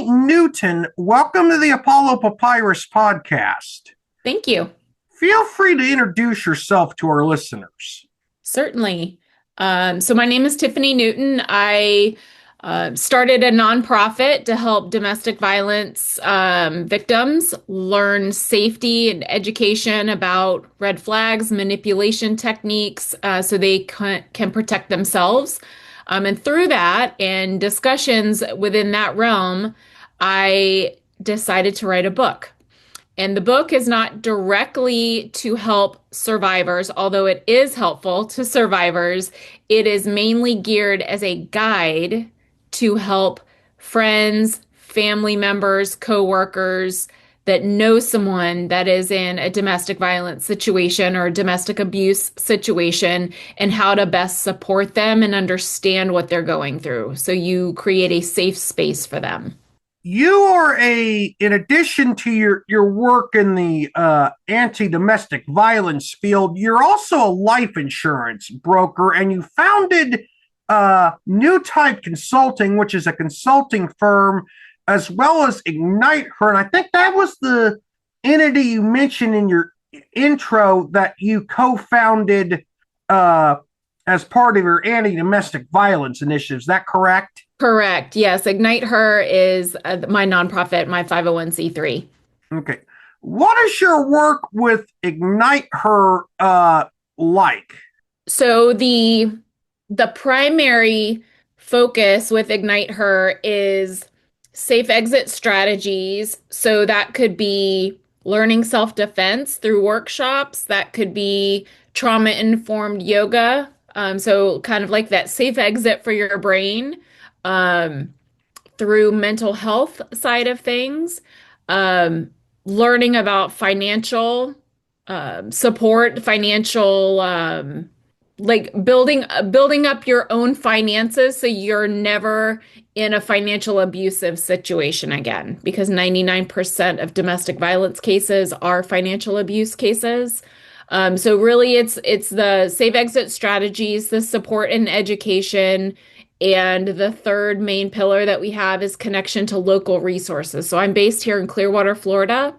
Tiffiny Newton, welcome to the Apollo Papyrus podcast. Thank you. Feel free to introduce yourself to our listeners. Certainly. So my name is Tiffiny Newton. I started a nonprofit to help domestic violence victims learn safety and education about red flags, manipulation techniques, so they can protect themselves. And through that and discussions within that realm, I decided to write a book. And the book is not directly to help survivors, although it is helpful to survivors. It is mainly geared as a guide to help friends, family members, coworkers that know someone that is in a domestic violence situation or a domestic abuse situation and how to best support them and understand what they're going through. So you create a safe space for them. You are in addition to your work in the anti-domestic violence field, you're also a life insurance broker, and you founded New Type Consulting, which is a consulting firm, as well as IgniteHer. And I think that was the entity you mentioned in your intro that you co-founded as part of your anti-domestic violence initiative. Is that correct? Correct. Yes. IgniteHer is my nonprofit, my 501(c)(3). Okay. What is your work with IgniteHer like? So the primary focus with IgniteHer is safe exit strategies. So that could be learning self-defense through workshops. That could be trauma-informed yoga. So kind of like that safe exit for your brain. Through mental health side of things, learning about financial support, financial like building up your own finances so you're never in a financial abusive situation again, because 99% of domestic violence cases are financial abuse cases. So really it's the safe exit strategies, the support and education. And the third main pillar that we have is connection to local resources. So I'm based here in Clearwater, Florida.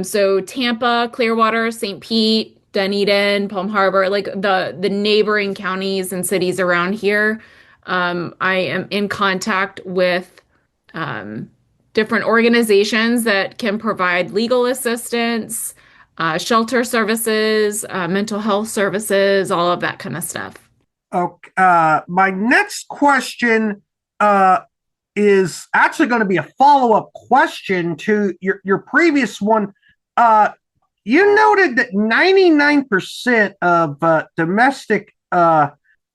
So Tampa, Clearwater, St. Pete, Dunedin, Palm Harbor, like the neighboring counties and cities around here. I am in contact with different organizations that can provide legal assistance, shelter services, mental health services, all of that kind of stuff. Okay. My next question is actually going to be a follow-up question to your previous one. You noted that 99% of domestic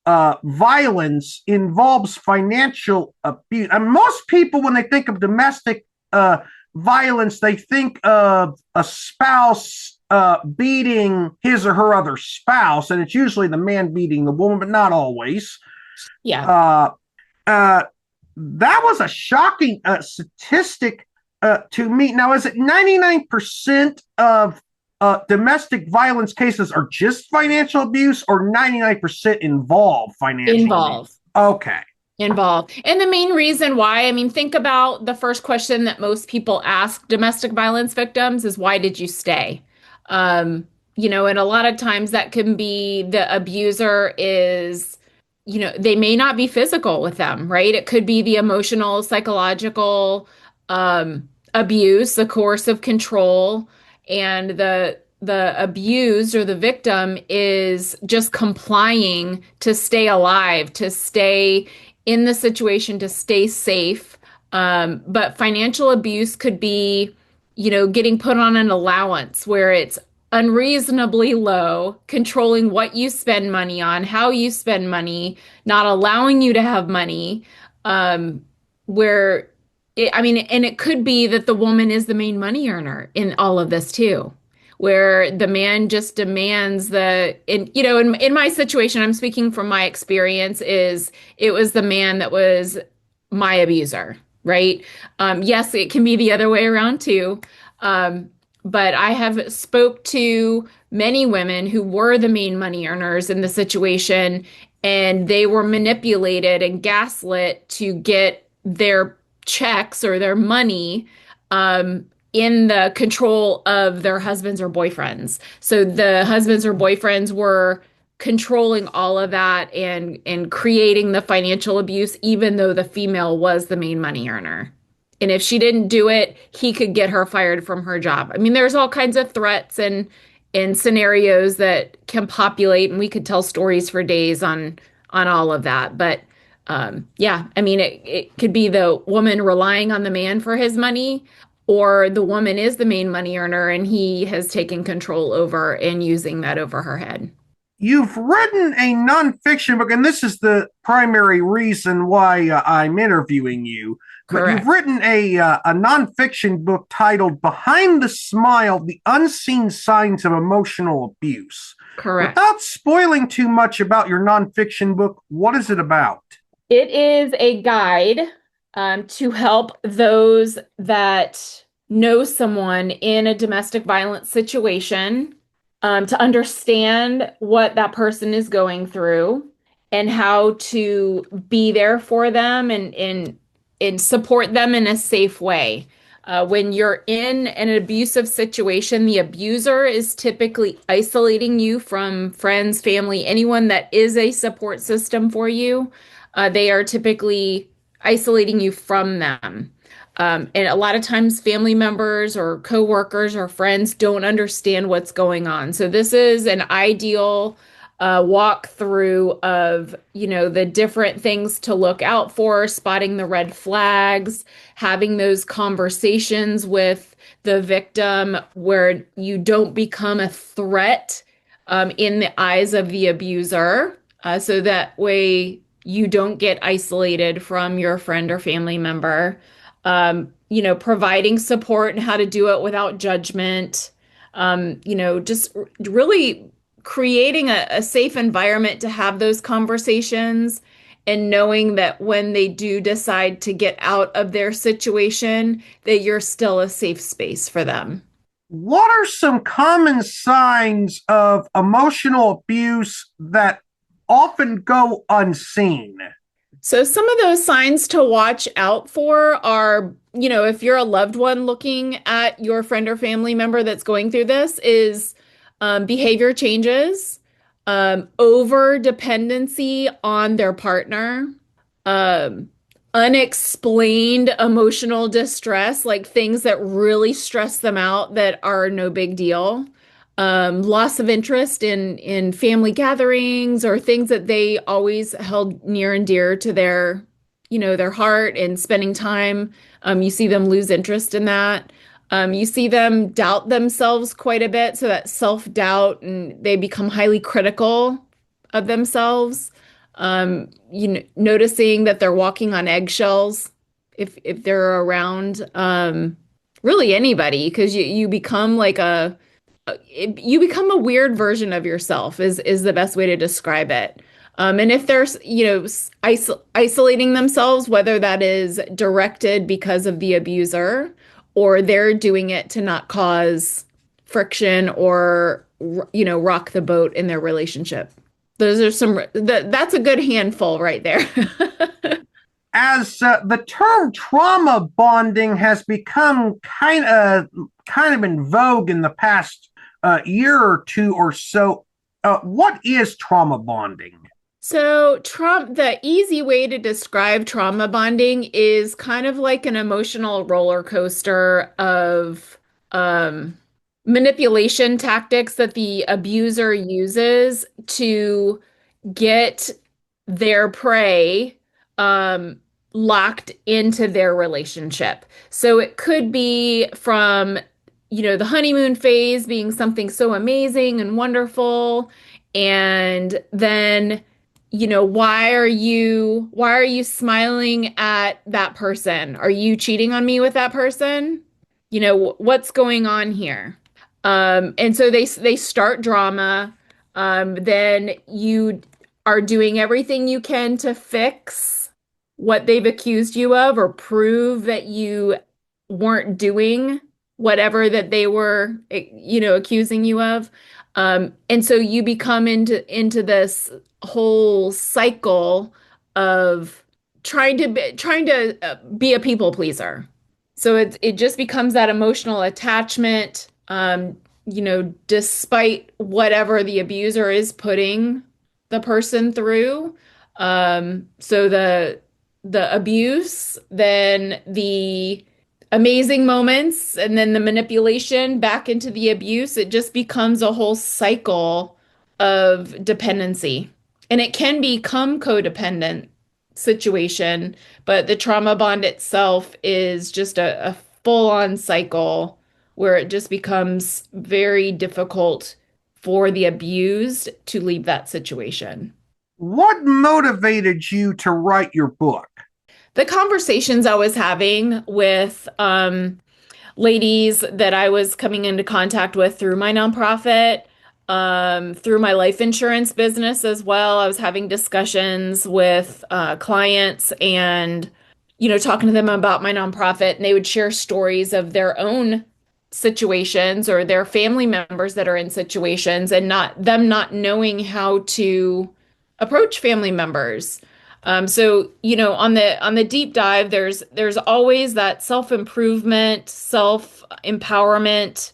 violence involves financial abuse. And most people, when they think of domestic violence, they think of a spouse beating his or her other spouse, and it's usually the man beating the woman, but not always. Yeah. That was a shocking statistic to me. Now, is it 99% of domestic violence cases are just financial abuse, or 99% involve financial abuse? Okay. Involved. And the main reason why, I mean, think about the first question that most people ask domestic violence victims is, why did you stay? And a lot of times that can be the abuser is, they may not be physical with them, right? It could be the emotional, psychological, abuse, the coercive control, and the abused or the victim is just complying to stay alive, to stay in the situation, to stay safe. But financial abuse could be, getting put on an allowance where it's unreasonably low, controlling what you spend money on, how you spend money, not allowing you to have money, where and it could be that the woman is the main money earner in all of this too, where the man just demands in my situation, I'm speaking from my experience, is it was the man that was my abuser, right? Yes, it can be the other way around too. But I have spoke to many women who were the main money earners in the situation, and they were manipulated and gaslit to get their checks or their money in the control of their husbands or boyfriends. So the husbands or boyfriends were controlling all of that and creating the financial abuse, even though the female was the main money earner. And if she didn't do it, he could get her fired from her job. I mean, there's all kinds of threats and scenarios that can populate, and we could tell stories for days on all of that. But yeah, I mean, it could be the woman relying on the man for his money, or the woman is the main money earner and he has taken control over and using that over her head. You've written a nonfiction book, and this is the primary reason why I'm interviewing you. But you've Correct. written a nonfiction book titled "Behind the Smile: The Unseen Signs of Emotional Abuse." Correct. Without spoiling too much about your nonfiction book, what is it about? It is a guide to help those that know someone in a domestic violence situation to understand what that person is going through and how to be there for them and support them in a safe way. When you're in an abusive situation, the abuser is typically isolating you from friends, family, anyone that is a support system for you. They are typically isolating you from them. And a lot of times family members or coworkers or friends don't understand what's going on. So this is an ideal walkthrough of, the different things to look out for, spotting the red flags, having those conversations with the victim where you don't become a threat in the eyes of the abuser. So that way you don't get isolated from your friend or family member. Providing support and how to do it without judgment. Just really creating a safe environment to have those conversations and knowing that when they do decide to get out of their situation, that you're still a safe space for them. What are some common signs of emotional abuse that often go unseen? So some of those signs to watch out for are, if you're a loved one looking at your friend or family member that's going through this, is behavior changes, over dependency on their partner, um, unexplained emotional distress, like things that really stress them out that are no big deal, loss of interest in family gatherings or things that they always held near and dear to their heart and spending time. You see them lose interest in that. You see them doubt themselves quite a bit, so that self-doubt and they become highly critical of themselves. Noticing that they're walking on eggshells if they're around really anybody, because you become like you become a weird version of yourself is the best way to describe it. And if they're, isolating themselves, whether that is directed because of the abuser or they're doing it to not cause friction or, rock the boat in their relationship. Those are that's a good handful right there. As the term trauma bonding has become kind of in vogue in the past year or two or so, what is trauma bonding? So, the easy way to describe trauma bonding is kind of like an emotional roller coaster of um, manipulation tactics that the abuser uses to get their prey um, locked into their relationship. So it could be from, the honeymoon phase being something so amazing and wonderful, and then, why are you smiling at that person? Are you cheating on me with that person? What's going on here? And so they start drama. Then you are doing everything you can to fix what they've accused you of or prove that you weren't doing whatever that they were, accusing you of. And so you become into this whole cycle of trying to be a people pleaser. So it just becomes that emotional attachment, despite whatever the abuser is putting the person through. So the abuse, then the amazing moments, and then the manipulation back into the abuse, it just becomes a whole cycle of dependency. And it can become codependent situation, but the trauma bond itself is just a full-on cycle where it just becomes very difficult for the abused to leave that situation. What motivated you to write your book? The conversations I was having with ladies that I was coming into contact with through my nonprofit, through my life insurance business as well. I was having discussions with clients and, talking to them about my nonprofit, and they would share stories of their own situations or their family members that are in situations and not knowing how to approach family members. So, on the deep dive, there's always that self-improvement, self-empowerment,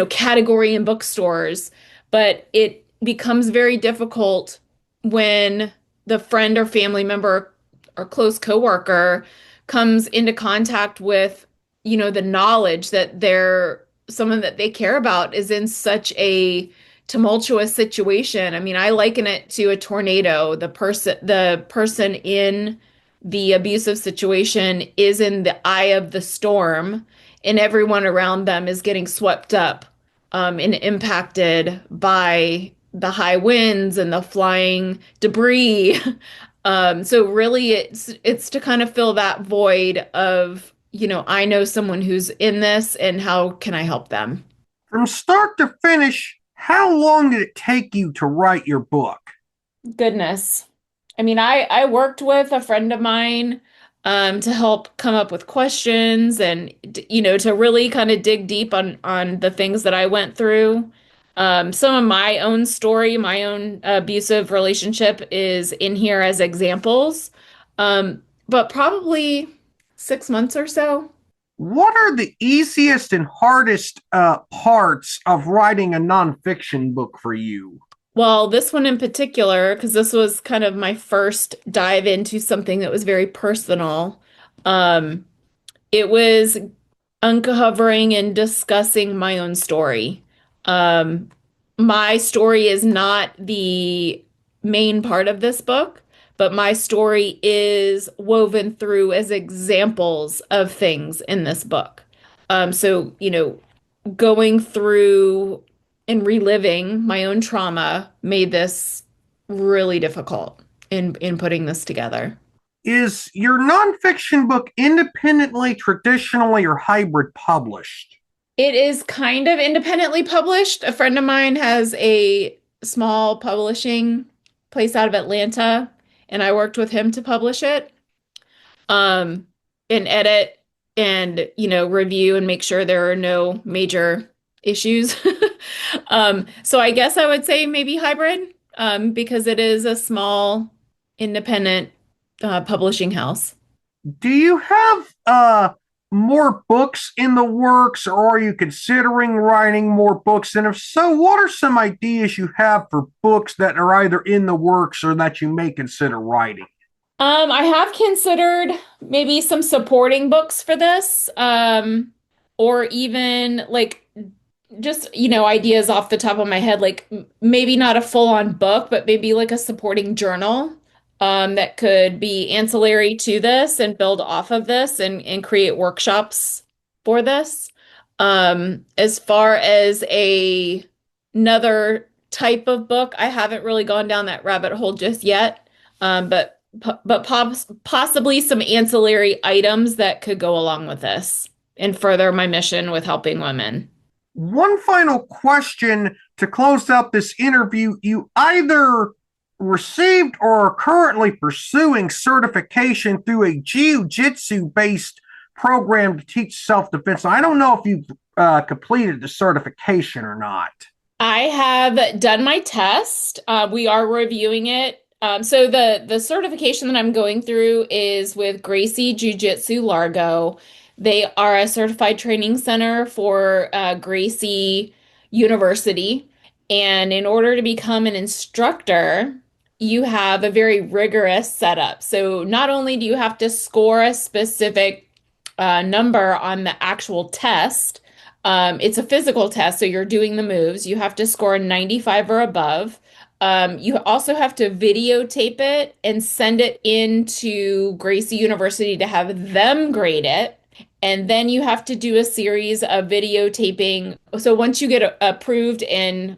category in bookstores, but it becomes very difficult when the friend or family member or close coworker comes into contact with, the knowledge that someone that they care about is in such a tumultuous situation. I mean, I liken it to a tornado. The person in the abusive situation is in the eye of the storm, and everyone around them is getting swept up and impacted by the high winds and the flying debris. So really it's to kind of fill that void of, I know someone who's in this and how can I help them? From start to finish, how long did it take you to write your book? Goodness. I mean, I worked with a friend of mine to help come up with questions and to really kind of dig deep on the things that I went through. Some of my own story, my own abusive relationship is in here as examples. But probably 6 months or so. What are the easiest and hardest parts of writing a nonfiction book for you? Well, this one in particular, because this was kind of my first dive into something that was very personal. Um, it was uncovering and discussing my own story. Um, my story is not the main part of this book, but my story is woven through as examples of things in this book. So, going through and reliving my own trauma made this really difficult in putting this together. Is your nonfiction book independently, traditionally, or hybrid published? It is kind of independently published. A friend of mine has a small publishing place out of Atlanta, and I worked with him to publish it, um, and edit and, review and make sure there are no major issues. So I guess I would say maybe hybrid, because it is a small independent publishing house. Do you have more books in the works, or are you considering writing more books? And if so, what are some ideas you have for books that are either in the works or that you may consider writing? I have considered maybe some supporting books for this, or even like just, ideas off the top of my head, like maybe not a full-on book, but maybe like a supporting journal, that could be ancillary to this and build off of this and create workshops for this. As far as another type of book, I haven't really gone down that rabbit hole just yet. But possibly some ancillary items that could go along with this and further my mission with helping women. One final question to close out this interview. You either received or are currently pursuing certification through a jiu-jitsu based program to teach self-defense. I don't know if you've completed the certification or not. I have done my test. We are reviewing it So the certification that I'm going through is with Gracie Jiu-Jitsu Largo. They are a certified training center for Gracie University. And in order to become an instructor, you have a very rigorous setup. So not only do you have to score a specific number on the actual test, it's a physical test, so you're doing the moves. You have to score 95 or above. You also have to videotape it and send it into Gracie University to have them grade it. And then you have to do a series of videotaping. So once you get approved and,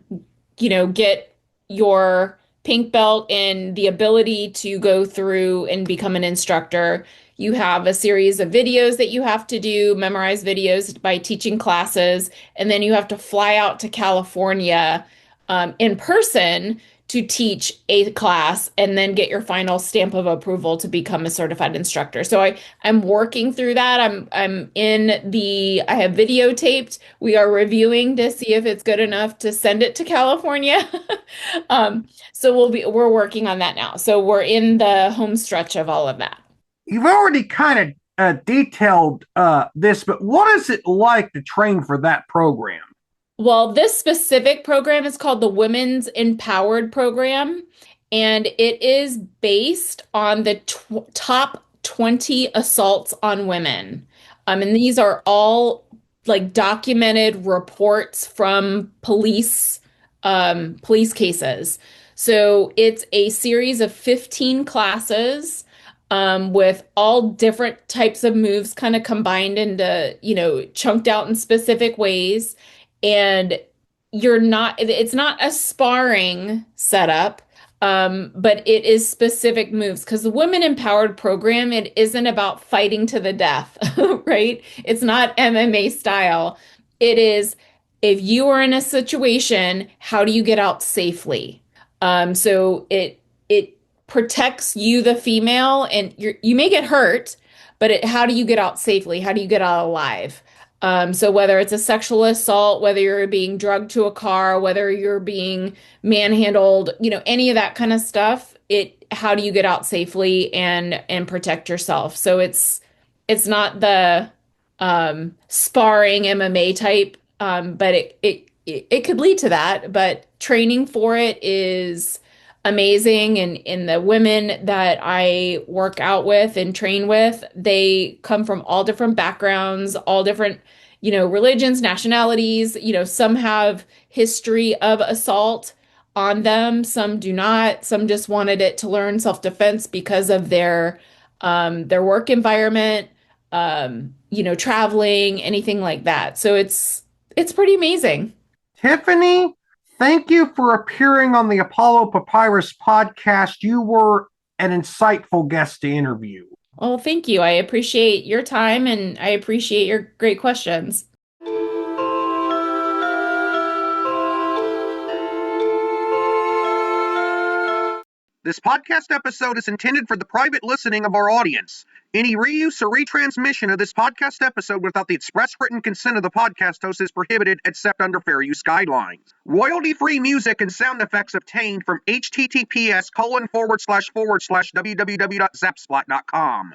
get your pink belt and the ability to go through and become an instructor, you have a series of videos that you have to do, memorize videos by teaching classes, and then you have to fly out to California in person to teach a class and then get your final stamp of approval to become a certified instructor. So I'm working through that. I have videotaped. We are reviewing to see if it's good enough to send it to California. So we're working on that now. So we're in the home stretch of all of that. You've already kind of detailed this, but what is it like to train for that program? Well, this specific program is called the Women's Empowered Program, and it is based on the top 20 assaults on women. And these are all like documented reports from police cases. So it's a series of 15 classes with all different types of moves kind of combined into, chunked out in specific ways. And it's not a sparring setup, but it is specific moves because the Women Empowered program, it isn't about fighting to the death, right? It's not MMA style. It is if you are in a situation, how do you get out safely? So it protects you, the female, and you may get hurt, but how do you get out safely? How do you get out alive? So whether it's a sexual assault, whether you're being drugged to a car, whether you're being manhandled, any of that kind of stuff, how do you get out safely and protect yourself? So it's not the sparring MMA type, but it could lead to that. But training for it is amazing. And in the women that I work out with and train with, they come from all different backgrounds, all different, religions, nationalities. Some have history of assault on them, some do not. Some just wanted it to learn self-defense because of their work environment, traveling, anything like that. So it's pretty amazing. Tiffiny, thank you for appearing on the Apollo Papyrus podcast. You were an insightful guest to interview. Well, thank you. I appreciate your time and I appreciate your great questions. This podcast episode is intended for the private listening of our audience. Any reuse or retransmission of this podcast episode without the express written consent of the podcast host is prohibited except under fair use guidelines. Royalty-free music and sound effects obtained from https://www.zapsplat.com.